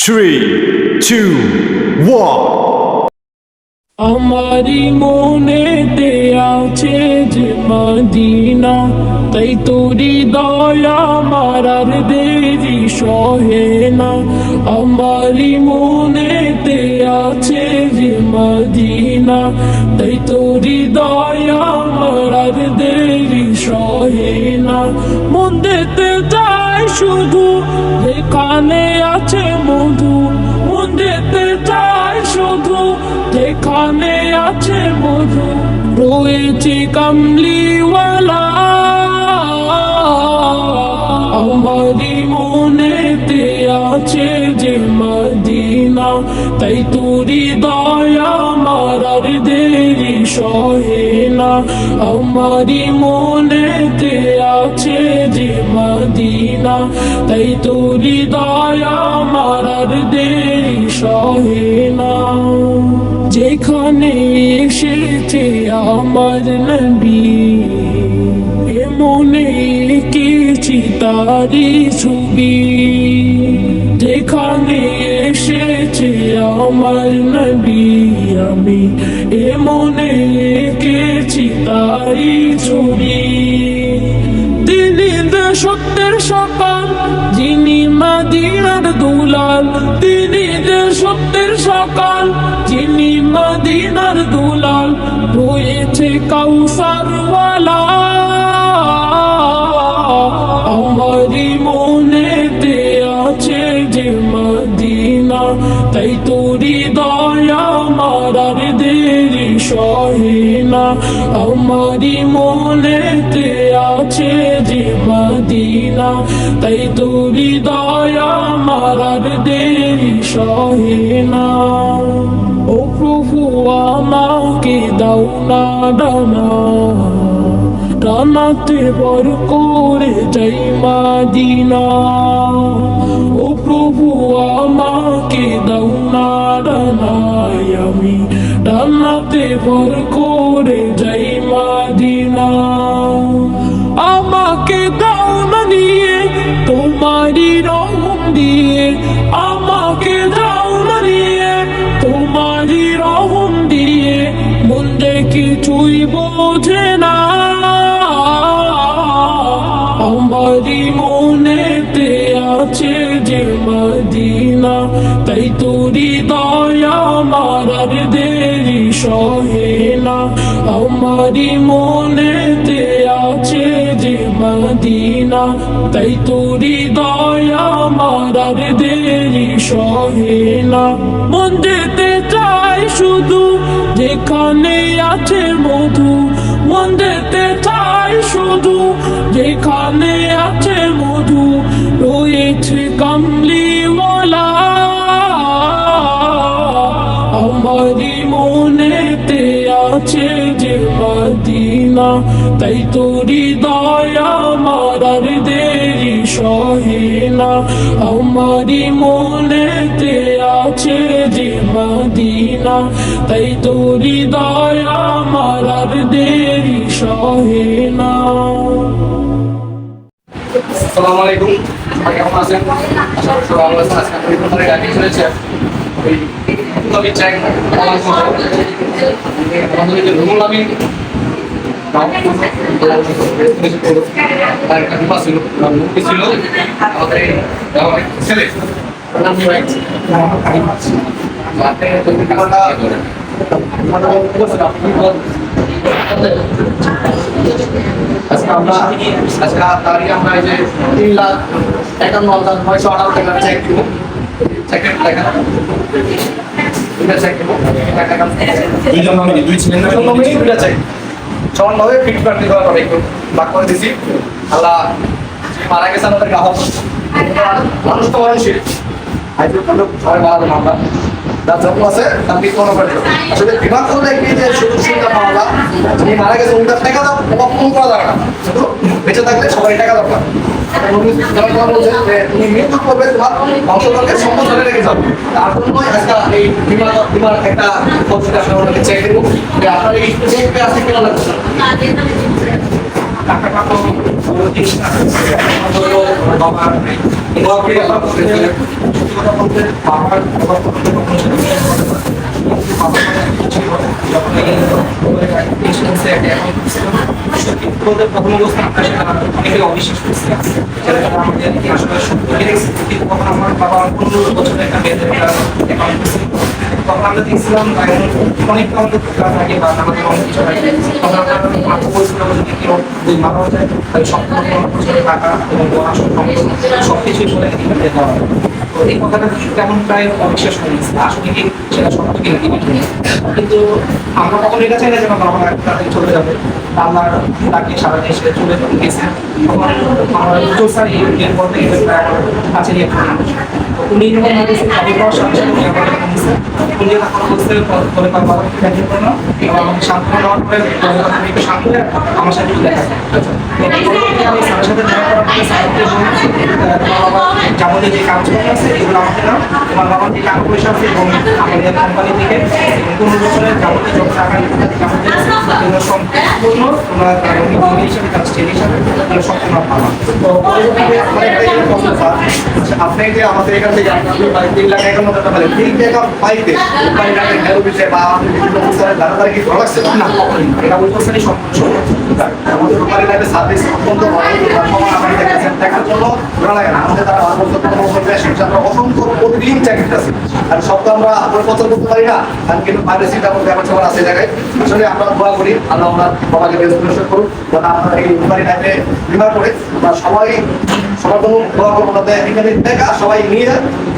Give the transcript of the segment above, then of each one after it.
3, 2, 1. আমারি মনেতে আছে যে মদিনা, তাই তোরি দয়া আমার আর দেরি সহে না। আমারি মনেতে আছে যে মদিনা, তাই তোরি দয়া আমার আর দেরি সহে না। মন দিতে চাই শুধু যেখানে আছে মধু, মন দিতে চাই শুধু যেখানে আছে মধু, রয়েছে কামলিওয়ালা। আমারি মনেতে আছে যে মদিনা, তাই তোরি দয়া আমার আর দেরি সহে না। আমারি মনেতে আছে যে মদিনা, তাই তোরি দয়া আমার আর দেরি সহে না। যেখানে এসেছে আমার নবী, মনে এঁকেছি তারি ছবি। যেখানে এসেছে আমার নবী, আমি মনে এঁকেছি তারি ছবি। তিনি সত্যের সকাল, যিনি মদিনার দুলাল, তিনি সত্যের সকাল, যিনি মদিনার দুলাল, রয়েছে কাউসারওয়ালা। আমারি মনেতে আছে যে মদিনা, তাই তোরি দয়া আমার আর দেরি সহে না। আমারি মনেতে আছে যে মদিনা, তাই তোরি দয়া আমার আর দেরি সহে না। ও প্রভু আমাকে দাও না ডানা, ডানাতে বর করে যাই মদিনা। ও প্রভু আমাকে দাও না ডানা, আমি ডানাতে বর করে যাই মদিনা। আমাকে দাও না নিয়ে তোমারি রহম দিয়ে, আমাকে দাও না নিয়ে তোমারি রহম দিয়ে, মন যে কিছুই বোঝে না। আমারি মনেতে আছে যে মদিনা, তাই তোরি দয়া আমার আর দেরি সহে না। আমারি মনেতে আছে যে মদিনা, তাই তোরি দয়া আমার আর দেরি সহে না। মন যেতে চাই শুধু যেখানে আছে মধু, মন যেতে চাই শুধু যেখানে আছে মধু, রয়েছে কামলিওয়ালা। আমারি মনেতে আছে যে মদিনা, তাই তোরি দয়া আমার আর দেরি সহে না। আমারি মনেতে আছে যে মদিনা, তাই তোরি দয়া আমার আর দেরি সহে না। আসসালামু আলাইকুম, সবাই কেমন আছেন? আশা করি সবাই ভালো আছেন। আজকে আমি আপনাদের গাড়ি চলেছে ওই আমি চাই আমাদের যে রুমুল আমি ছিল আমাদের ছেলে আজকে আমরা এই যে 3,51,918 টাকা চেক দিব। চেকের টাকা চেক দিব। দুইজন নমিনি, দুই ছিলেন না, নমিনি দুইটা চেক সমানভাবে ফিট করে দেওয়ার পরে একটু ভাগ করে দিছি। আল্লাহ মারা গেছে আমাদের গ্রাহক মানুষ তো মানুষই সবাই মারা দেন আমরা যার জন্ম আছে তার মৃত্যু করে আসলে বিমান করলে কি যে সুবিধা পাওয়া যায়, যিনি মারা গেছে উল্টার টাকা দাও কখন করা যাবে না, শুধু বেঁচে থাকলে সবাই টাকা দরকার। বলছে যে তুমি মৃত্যু করবে, তোমার বংশধরকে সম্পদ ধরে রেখে যাবে। তার জন্যই আজকে এই বিমার একটা পদ্ধতি আসলে চেক দেবো যে আপনার এই চেক আছে কিনা লাগছে। টাকাটা তো বড় জিনিস না। হলো বাবা সত্যি কথা বলতে বাবার বাবা যখন প্রথম অবস্থা আপনার অনেকে অবিশ্বাস করছে যেটা আমাদের আসলে সত্যি তখন আমার বাবা 15 বছরের একটা মেয়েদের অ্যাকাউন্ট তখন আমরা দেখছিলাম অনেক আমাদের থাকে বা আমাদের অনেক কিছু থাকে তখন আমরা আপু বলছিলাম যদি কেউ যদি মারা যায় তাহলে সম্পূর্ণ বছরের টাকা এবং সব কিছুই বলে দেওয়া হয়। তো এই কথাটা তেমন প্রায় অবিশ্বাস হয়ে গেছে আসলে কি সেটা সত্য কিনা কিন্তু আমরা কখন এটা চাই না যে আমার বাবা তাড়াতাড়ি চলে যাবে আল্লাহ তাকে সারা দেশে চলে গেছে তখন আমার স্যার এর পর থেকে আমার কাছে নিয়ে উনি যখন বলছে খবর পাওয়ার সাথে সাথে উনি আমাকে ফোন দিচ্ছে ফোন দিয়ে কথা বলতে বলে তার বাবা থ্যাংক ইউ করো এবং আমাকে সান্ত্বনা দেওয়ার পরে তুমি একটু শান্ত হয়ে আমার সাথে একটু দেখা আমি স্যারের সাথে দেখা করার পরে স্যারকে তোমার বাবা যাবতীয় যে কাগজপত্র আছে এগুলো আমাকে দাও তোমার বাবার যে টাকা পয়সা আছে এবং আমাদের কোম্পানি থেকে 15 বছরের যাবতীয় যত টাকা এগুলো সম্পূর্ণ তোমার উনি হিসাবে কাজ ছেলে হিসাবে এগুলো সম্পূর্ণ ভালো তো পরবর্তীতে আপনি যে আমাদের এখান থেকে 3 লাখ টাকার মতো টাকা পেলেন 3 টাকা পাইতে কোম্পানি টাকা ঘেরো বিষয়ে বা আমাদের বিভিন্ন অফিসারের দাঁড়াদাঁড়ি কি ভালো লাগছে না এটা বলতেছেনই সম্পূর্ণ আমাদের কোম্পানি লাইফে সার্ভিস অত্যন্ত ভালো সবার আপনি দেখেছেন দেখার জন্য ভালো লাগে না আমাদের তারা আমার বলতে কোনো আমরা অসংখ্য প্রতিদিন চাকরিটা আছে আর সব তো আমরা আপনার পছন্দ করতে পারি না কারণ কিন্তু প্রাইভেসিটা আমাদের ব্যাপার সবার আছে জায়গায় আসলে আমরা দোয়া করি আল্লাহ ওনার বাবাকে বেশ করুন যাতে আপনারা এই কোম্পানি লাইফে বিমা করে আমরা সবাই সবার জন্য দোয়া করবো যাতে এখানে দেখা সবাই নিয়ে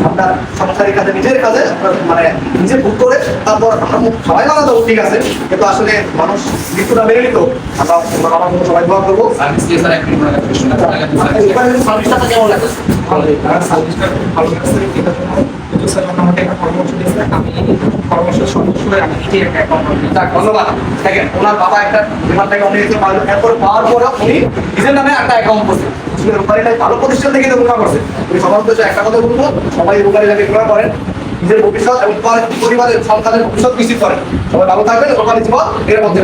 আপনার সংসারের কাজে নিজের কাজে মানে নিজে ভুল করে তারপর আমরা সবাই মানা দেবো ঠিক আছে কিন্তু আসলে মানুষ মৃত্যুটা মেনে নিত আমরা আমার জন্য সবাই দোয়া করবো সার্ভিসটা কেমন লাগে সার্ভিসটা ভালো লাগছে কিন্তু স্যার আমাকে একটা পরামর্শ দিয়েছে আমি পরামর্শের সন্তুষ্ট হয়ে আমি নিজে একটা অ্যাকাউন্ট ধন্যবাদ দেখেন ওনার বাবা একটা বিমান থেকে উনি এরপর পাওয়ার পরে উনি নিজের নামে একটা অ্যাকাউন্ট করছে রূপালীটাই ভালো প্রতিষ্ঠান থেকে রূপা করছে উনি সবার উদ্দেশ্যে একটা কথা বলবো সবাই রূপালীটাকে রূপা করেন নিজের ভবিষ্যৎ এবং পরিবারের সন্তানের ভবিষ্যৎ নিশ্চিত করেন সবাই ভালো থাকবেন রূপালী জীবন এর মধ্যে